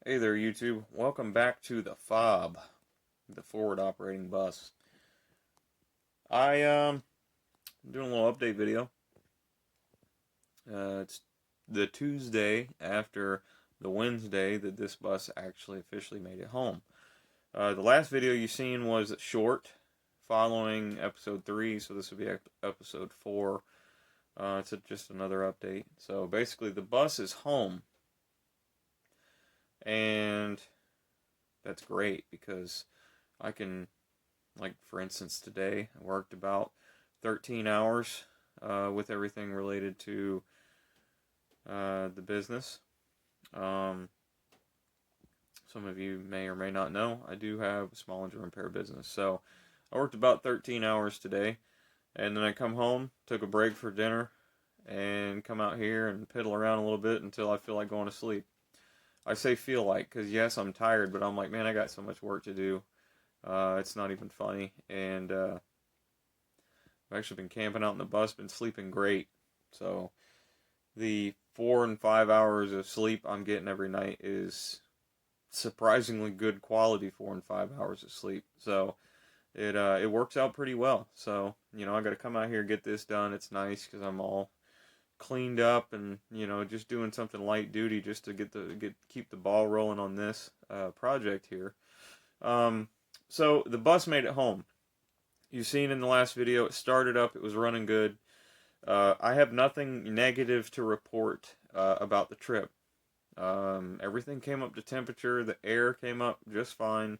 Hey there, YouTube. Welcome back to the F.O.B, the forward operating bus. I'm doing a little update video. It's the Tuesday after the Wednesday that this bus actually officially made it home. The last video you seen was short, following episode 3, so this will be episode 4. It's just another update. So basically, the bus is home, and that's great because I can, like for instance today, I worked about 13 hours with everything related to the business. Um, some of you may or may not know, I do have a small engine repair business. So I worked about 13 hours today, and then I come home, took a break for dinner, and come out here and piddle around a little bit until I feel like going to sleep. I say feel like, because yes, I'm tired, but I'm like, man, I got so much work to do. It's not even funny, and I've actually been camping out in the bus, been sleeping great. So the 4 and 5 hours of sleep I'm getting every night is surprisingly good quality 4 and 5 hours of sleep. So it works out pretty well. So I got to come out here and get this done. It's nice because I'm all cleaned up and just doing something light duty just to keep the ball rolling on this project here. Um, so the bus made it home. You've seen in the last video, it started up, it was running good. I have nothing negative to report about the trip. Everything came up to temperature. The air came up just fine.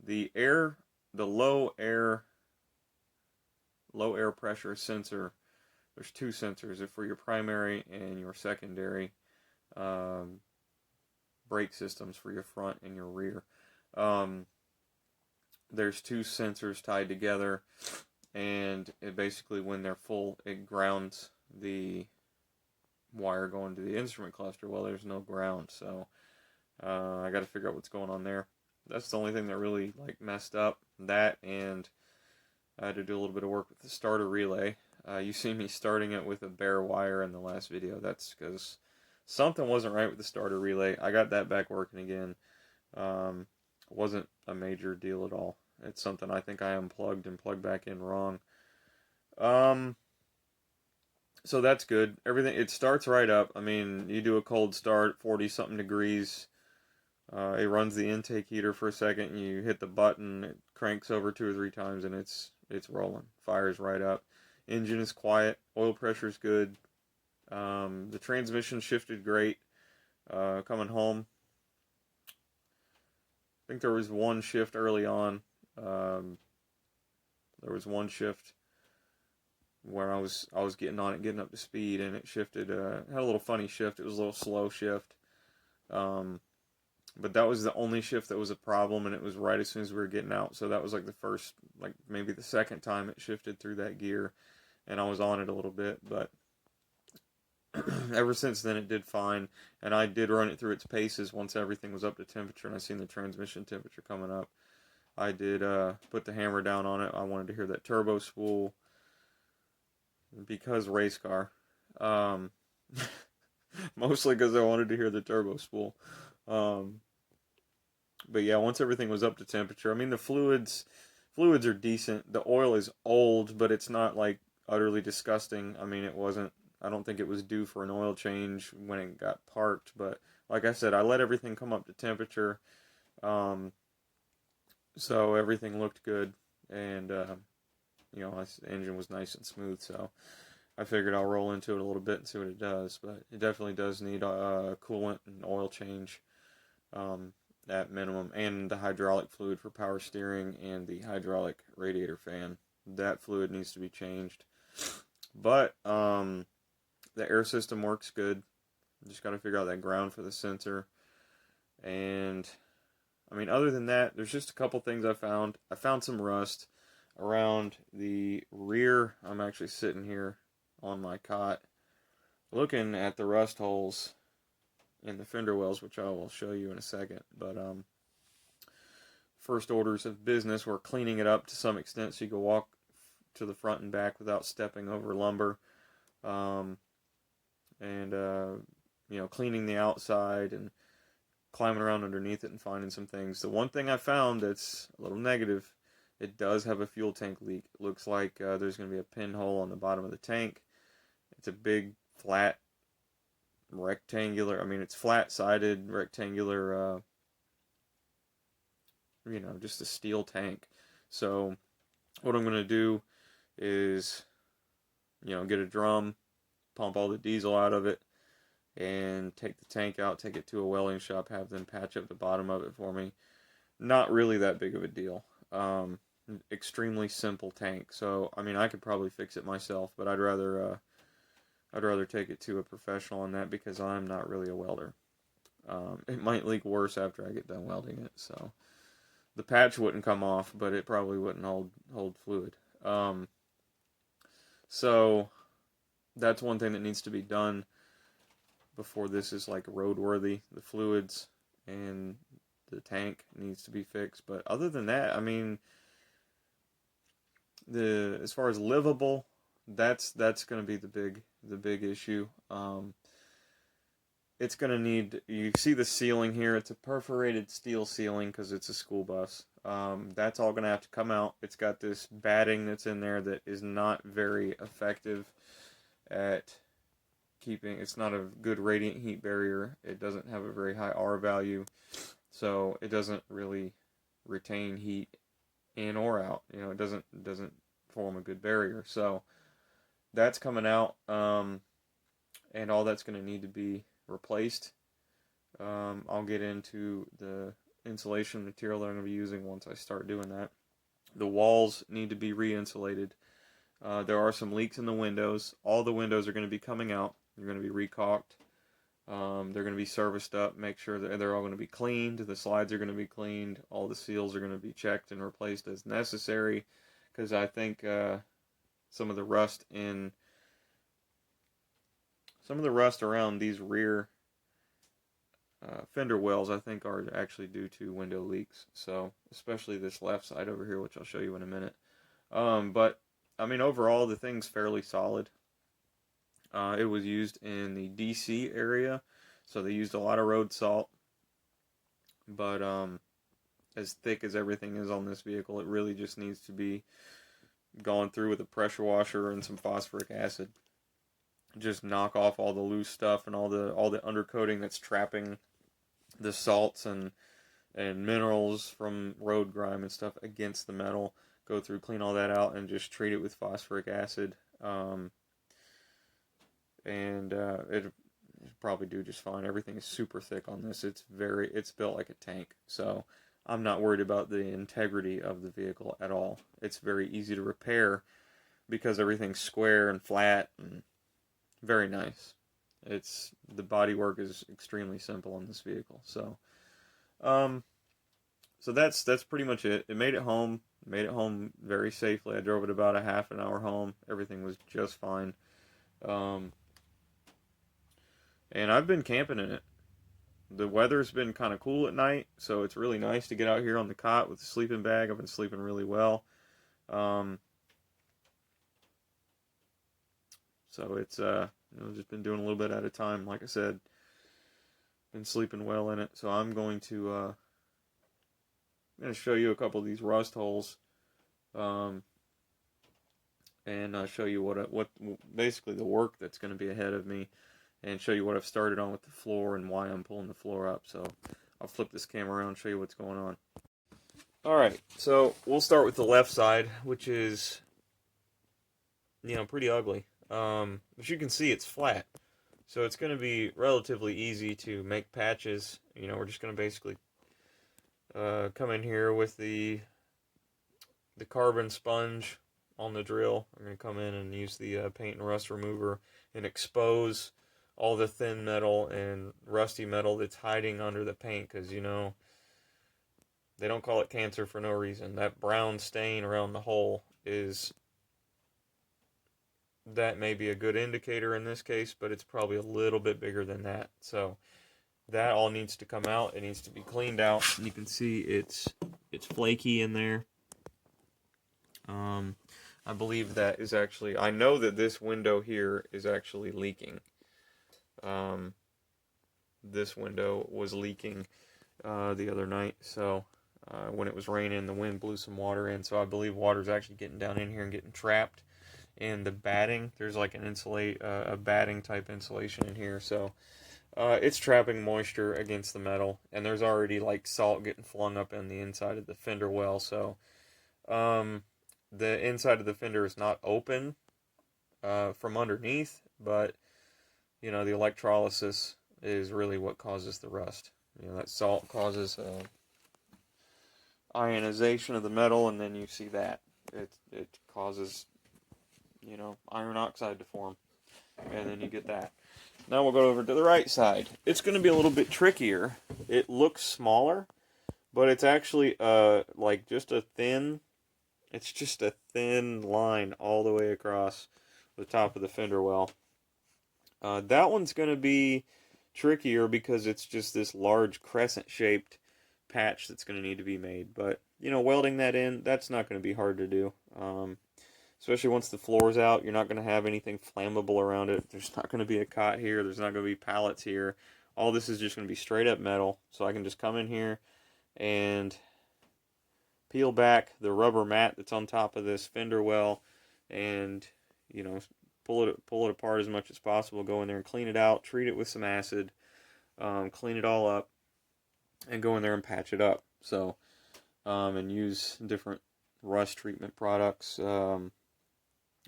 The air, the low air pressure sensor. There's two sensors for your primary and your secondary um, brake systems for your front and your rear. Um, there's two sensors tied together, and it basically, when they're full, it grounds the wire going to the instrument cluster. Well, there's no ground, so I got to figure out what's going on there. That's the only thing that really messed up. That, and I had to do a little bit of work with the starter relay. You see me starting it with a bare wire in the last video. That's because something wasn't right with the starter relay. I got that back working again. Wasn't a major deal at all. It's something I think I unplugged and plugged back in wrong. Um, so that's good. Everything, it starts right up. I mean, you do a cold start, 40 something degrees. It runs the intake heater for a second. You hit the button, it cranks over 2 or 3 times, and it's rolling. Fires right up. Engine is quiet. Oil pressure is good. The transmission shifted great. Coming home, I think there was one shift early on. Um, there was one shift where I was getting on it, getting up to speed, and it shifted. Had a little funny shift. It was a little slow shift. Um, but that was the only shift that was a problem, and it was right as soon as we were getting out. So that was like the first, like maybe the second time it shifted through that gear, and I was on it a little bit. But ever since then, it did fine, and I did run it through its paces once everything was up to temperature, and I seen the transmission temperature coming up. I did put the hammer down on it. I wanted to hear that turbo spool because race car. Um, Mostly because I wanted to hear the turbo spool. Um, but yeah, once everything was up to temperature, I mean the fluids are decent. The oil is old, but it's not like utterly disgusting. I mean, it wasn't. I don't think it was due for an oil change when it got parked. But like I said, I let everything come up to temperature, um, so everything looked good, and the engine was nice and smooth. So I figured I'll roll into it a little bit and see what it does. But it definitely does need a coolant and oil change. Um, at minimum, and the hydraulic fluid for power steering and the hydraulic radiator fan. That fluid needs to be changed. But the air system works good. Just got to figure out that ground for the sensor. And I mean, other than that, there's just a couple things I found. I found some rust around the rear. I'm actually sitting here on my cot looking at the rust holes in the fender wells, which I will show you in a second. But first orders of business were cleaning it up to some extent so you could walk to the front and back without stepping over lumber, um, and cleaning the outside and climbing around underneath it and finding some things. The one thing I found that's a little negative, it does have a fuel tank leak. It looks like there's going to be a pinhole on the bottom of the tank. It's a big, flat, rectangular, I mean, it's flat-sided, rectangular, just a steel tank. So what I'm going to do is, get a drum, pump all the diesel out of it, and take the tank out, take it to a welding shop, have them patch up the bottom of it for me. Not really that big of a deal. Extremely simple tank. So, I mean, I could probably fix it myself, but I'd rather take it to a professional on that because I'm not really a welder. It might leak worse after I get done welding it, so the patch wouldn't come off, but it probably wouldn't hold fluid. So that's one thing that needs to be done before this is like roadworthy. The fluids and the tank needs to be fixed, but other than that, I mean, as far as livable, that's going to be the big issue. It's going to need, you see the ceiling here, it's a perforated steel ceiling because it's a school bus. That's all going to have to come out. It's got this batting that's in there that is not very effective at keeping, it's not a good radiant heat barrier. It doesn't have a very high R value, so it doesn't really retain heat in or out. It doesn't form a good barrier. So that's coming out, and all that's going to need to be replaced. I'll get into the insulation material that I'm going to be using once I start doing that. The walls need to be re-insulated. There are some leaks in the windows. All the windows are going to be coming out. They're going to be recaulked. They're going to be serviced up. Make sure that they're all going to be cleaned. The slides are going to be cleaned. All the seals are going to be checked and replaced as necessary, because I think some of the rust around these rear fender wells, I think, are actually due to window leaks. So, especially this left side over here, which I'll show you in a minute. But, I mean, overall, the thing's fairly solid. It was used in the DC area, so they used a lot of road salt. But, as thick as everything is on this vehicle, it really just needs to be gone through with a pressure washer and some phosphoric acid. Just knock off all the loose stuff and all the undercoating that's trapping the salts and minerals from road grime and stuff against the metal. Go through, clean all that out, and just treat it with phosphoric acid. It'll probably do just fine. Everything is super thick on this. It's built like a tank. So I'm not worried about the integrity of the vehicle at all. It's very easy to repair because everything's square and flat and very nice. The bodywork is extremely simple on this vehicle. So, that's pretty much it. It made it home. Made it home very safely. I drove it about a half an hour home. Everything was just fine. And I've been camping in it. The weather's been kind of cool at night, so it's really nice to get out here on the cot with a sleeping bag. I've been sleeping really well. So it's just been doing a little bit at a time. Like I said, been sleeping well in it. So I'm going to show you a couple of these rust holes, and show you what basically the work that's going to be ahead of me, and show you what I've started on with the floor and why I'm pulling the floor up. So I'll flip this camera around and show you what's going on. Alright, so we'll start with the left side, which is, pretty ugly. As you can see, it's flat. So it's going to be relatively easy to make patches. We're just going to basically come in here with the carbon sponge on the drill. We're going to come in and use the paint and rust remover and expose all the thin metal and rusty metal that's hiding under the paint, because they don't call it cancer for no reason. That brown stain around the hole that may be a good indicator in this case, but it's probably a little bit bigger than that. So that all needs to come out. It needs to be cleaned out. You can see it's flaky in there. I believe that is actually, I know that this window here is actually leaking. this window was leaking the other night. So when it was raining, the wind blew some water in. So I believe water's actually getting down in here and getting trapped in the batting. There's like an a batting type insulation in here. So it's trapping moisture against the metal. And there's already like salt getting flung up in the inside of the fender well. So the inside of the fender is not open from underneath, but you know, the electrolysis is really what causes the rust. You know, that salt causes ionization of the metal, and then you see that. It causes, you know, iron oxide to form, and then you get that. Now we'll go over to the right side. It's going to be a little bit trickier. It looks smaller, but it's actually like it's just a thin line all the way across the top of the fender well. That one's going to be trickier because it's just this large crescent-shaped patch that's going to need to be made. But, you know, welding that in, that's not going to be hard to do. Especially once the floor's out, you're not going to have anything flammable around it. There's not going to be a cot here. There's not going to be pallets here. All this is just going to be straight up metal. So I can just come in here and peel back the rubber mat that's on top of this fender well and, you know, pull it apart as much as possible, go in there and clean it out, treat it with some acid, clean it all up, and go in there and patch it up. So, and use different rust treatment products,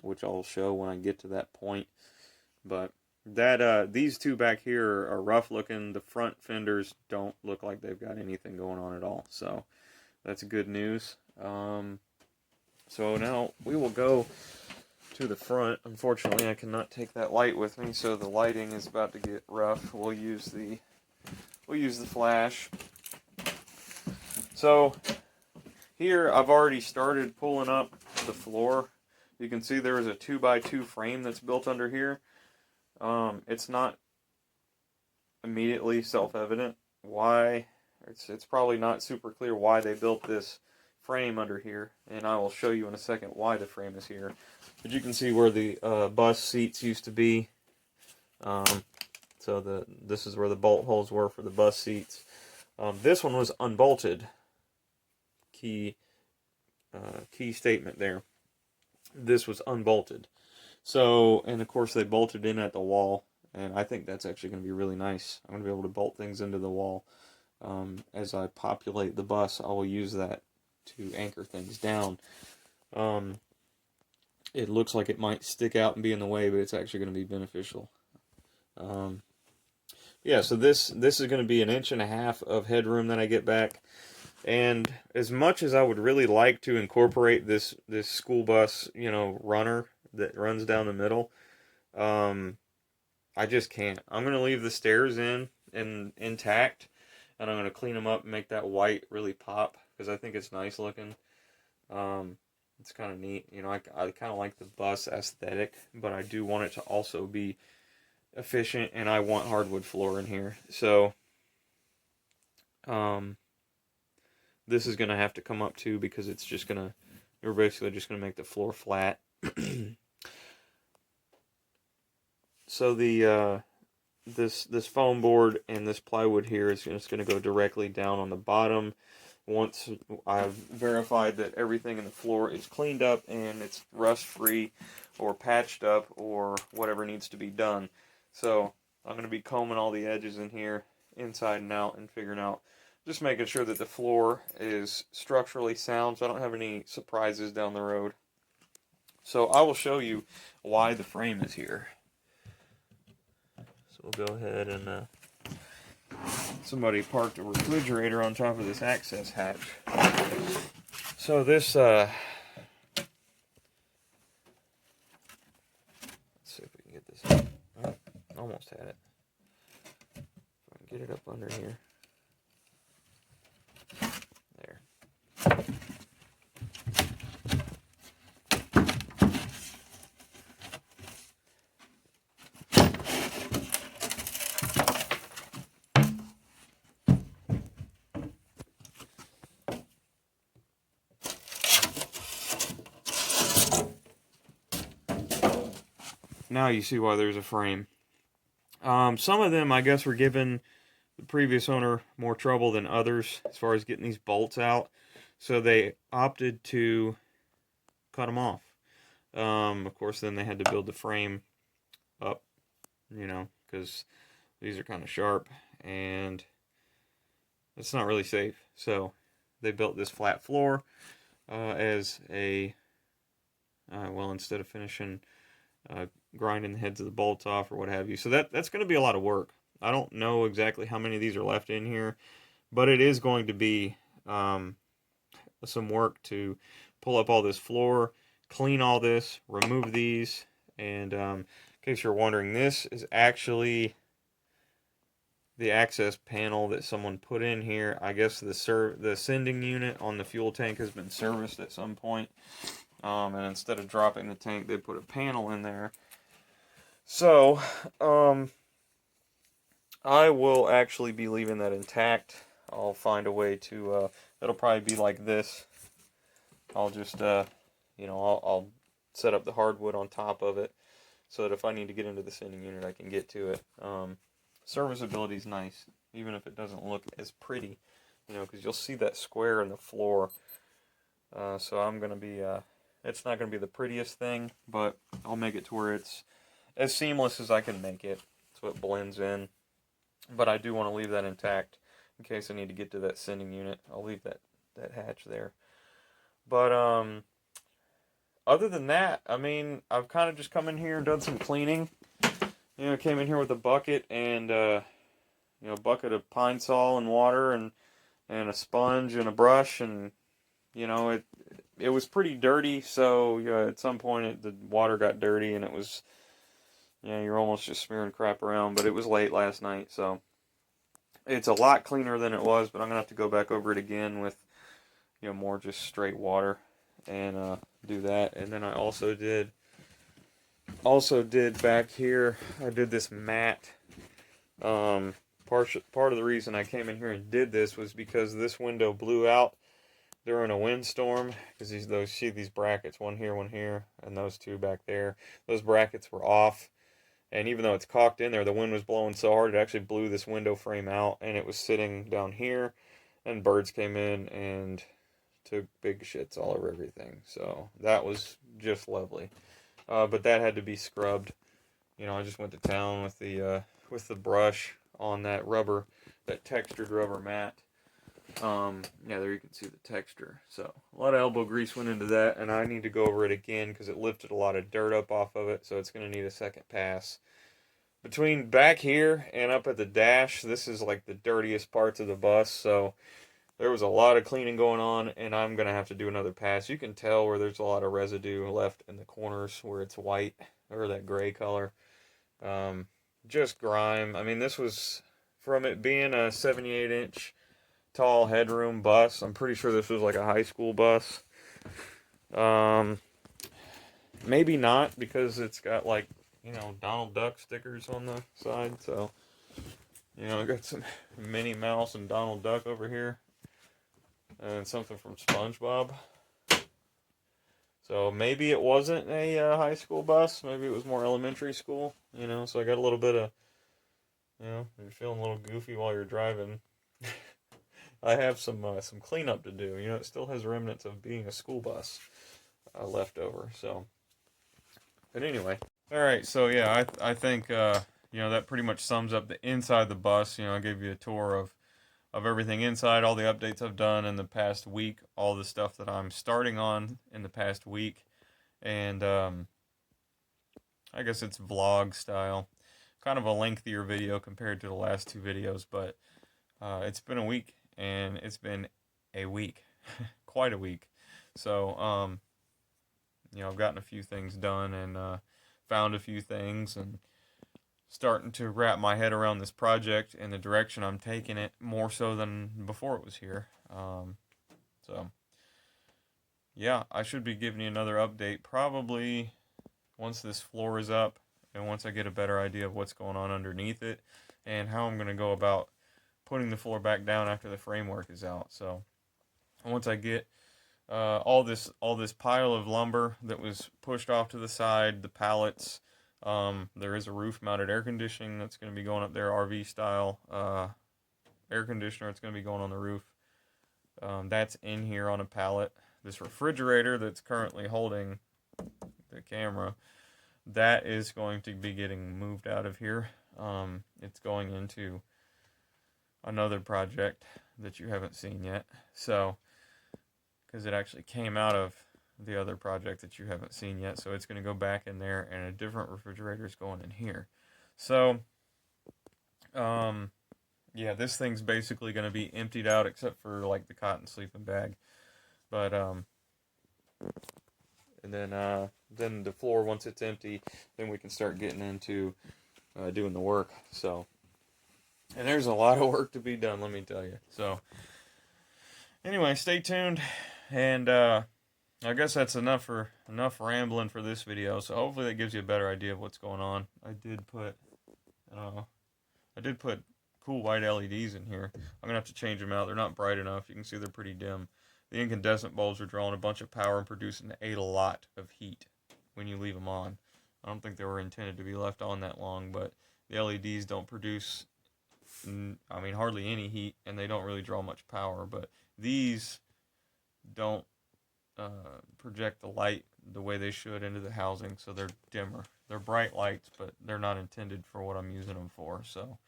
which I'll show when I get to that point. But that these two back here are rough looking. The front fenders don't look like they've got anything going on at all. So that's good news. So now we will go to the front. Unfortunately, I cannot take that light with me, so the lighting is about to get rough. We'll use the flash. So here I've already started pulling up the floor. You can see there is a 2x2 frame that's built under here. It's not immediately self-evident why. It's probably not super clear why they built this frame under here, and I will show you in a second why the frame is here. But you can see where the bus seats used to be. So this is where the bolt holes were for the bus seats. This one was unbolted. Key statement there. This was unbolted. So, and of course they bolted in at the wall, and I think that's actually going to be really nice. I'm going to be able to bolt things into the wall. As I populate the bus, I will use that to anchor things down. It looks like it might stick out and be in the way, but it's actually going to be beneficial. Yeah, so this is going to be 1.5 inches of headroom that I get back. And as much as I would really like to incorporate this school bus, you know, runner that runs down the middle, I just can't. I'm going to leave the stairs intact, and I'm going to clean them up and make that white really pop, because I think it's nice looking. It's kind of neat. You know, I kind of like the bus aesthetic, but I do want it to also be efficient, and I want hardwood floor in here. So, this is going to have to come up too, because it's just going to, we're basically just going to make the floor flat. So this foam board and this plywood here is just going to go directly down on the bottom. Once I've verified that everything in the floor is cleaned up and it's rust free or patched up or whatever needs to be done. So I'm going to be combing all the edges in here inside and out and figuring out, just making sure that the floor is structurally sound so I don't have any surprises down the road. So I will show you why the frame is here. So we'll go ahead and somebody parked a refrigerator on top of this access hatch. So this let's see if we can get this up. Oh, almost had it. If I can get it up under here. There. Now you see why there's a frame. Some of them, I guess, were given the previous owner more trouble than others as far as getting these bolts out, so they opted to cut them off. Of course, then they had to build the frame up, because these are kind of sharp and it's not really safe. So they built this flat floor as a instead of finishing grinding the heads of the bolts off or what have you. So that's going to be a lot of work. I don't know exactly how many of these are left in here, but it is going to be some work to pull up all this floor, clean all this, remove these, and in case you're wondering, this is actually the access panel that someone put in here. I guess the sending unit on the fuel tank has been serviced at some point, and instead of dropping the tank, they put a panel in there. So, I will actually be leaving that intact. I'll find a way to, it'll probably be like this. I'll just, I'll set up the hardwood on top of it so that if I need to get into the sending unit, I can get to it. Serviceability is nice, even if it doesn't look as pretty, because you'll see that square in the floor. So I'm going to be, it's not going to be the prettiest thing, but I'll make it to where it's as seamless as I can make it, so it blends in. But I do want to leave that intact in case I need to get to that sending unit. I'll leave that hatch there. But other than that, I mean, I've kind of just come in here and done some cleaning. Came in here with a bucket and a bucket of pine sol and water and a sponge and a brush, and it was pretty dirty. So at some point the water got dirty and it was. You're almost just smearing crap around, but it was late last night, so it's a lot cleaner than it was, but I'm going to have to go back over it again with, more just straight water and do that. And then I also did back here, I did this mat. Part of the reason I came in here and did this was because this window blew out during a windstorm, because these brackets, one here, and those two back there, those brackets were off. And even though it's caulked in there, the wind was blowing so hard it actually blew this window frame out, and it was sitting down here, and birds came in and took big shits all over everything. So that was just lovely. But that had to be scrubbed. I just went to town with the brush on that textured rubber mat. There you can see the texture. So a lot of elbow grease went into that, and I need to go over it again because it lifted a lot of dirt up off of it, so it's going to need a second pass. Between back here and up at the dash, this is like the dirtiest parts of the bus, so there was a lot of cleaning going on, and I'm going to have to do another pass. You can tell where there's a lot of residue left in the corners where it's white, or that gray color. Just grime. I mean, this was, from it being a 78-inch tall headroom bus, I'm pretty sure this was like a high school bus. Maybe not, because it's got like, Donald Duck stickers on the side, so, I got some Minnie Mouse and Donald Duck over here, and something from SpongeBob. So maybe it wasn't a high school bus, maybe it was more elementary school, so I got a little bit of, you're feeling a little goofy while you're driving. I have some cleanup to do. It still has remnants of being a school bus left over. So, but anyway, all right. So yeah, I think that pretty much sums up the inside of the bus. I gave you a tour of everything inside, all the updates I've done in the past week, all the stuff that I'm starting on in the past week, and I guess it's vlog style, kind of a lengthier video compared to the last two videos, but it's been a week. And it's been a week, quite a week. So, I've gotten a few things done and found a few things and starting to wrap my head around this project and the direction I'm taking it more so than before it was here. So, yeah, I should be giving you another update probably once this floor is up and once I get a better idea of what's going on underneath it and how I'm going to go about putting the floor back down after the framework is out. So once I get all this pile of lumber that was pushed off to the side, the pallets, there is a roof mounted air conditioning that's going to be going up there RV style air conditioner that's going to be going on the roof. That's in here on a pallet. This refrigerator that's currently holding the camera, that is going to be getting moved out of here. It's going into another project that you haven't seen yet. So, because it actually came out of the other project that you haven't seen yet. So it's going to go back in there, and a different refrigerator is going in here. So, yeah, this thing's basically going to be emptied out except for like the cotton sleeping bag. But and then the floor, once it's empty, then we can start getting into doing the work. So, and there's a lot of work to be done, let me tell you. So, anyway, stay tuned, and I guess that's enough rambling for this video. So hopefully that gives you a better idea of what's going on. I did put cool white LEDs in here. I'm gonna have to change them out. They're not bright enough. You can see they're pretty dim. The incandescent bulbs are drawing a bunch of power and producing a lot of heat when you leave them on. I don't think they were intended to be left on that long, but the LEDs don't produce, hardly any heat, and they don't really draw much power. But these don't project the light the way they should into the housing, so they're dimmer. They're bright lights, but they're not intended for what I'm using them for. So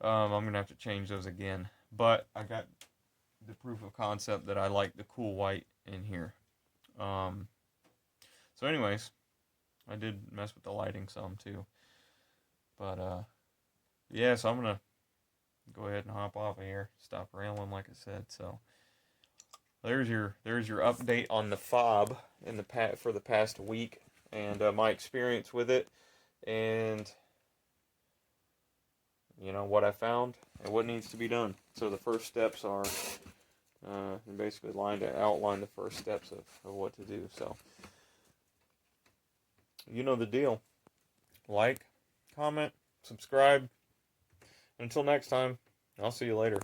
I'm going to have to change those again. But I got the proof of concept that I like the cool white in here. So anyways, I did mess with the lighting some too. But yeah, so I'm going to go ahead and hop off of here. Stop rambling like I said. So there's your update on the F.O.B. for the past week, and my experience with it, and what I found and what needs to be done. So the first steps are basically outline the first steps of what to do. So you know the deal. Like, comment, subscribe. Until next time, I'll see you later.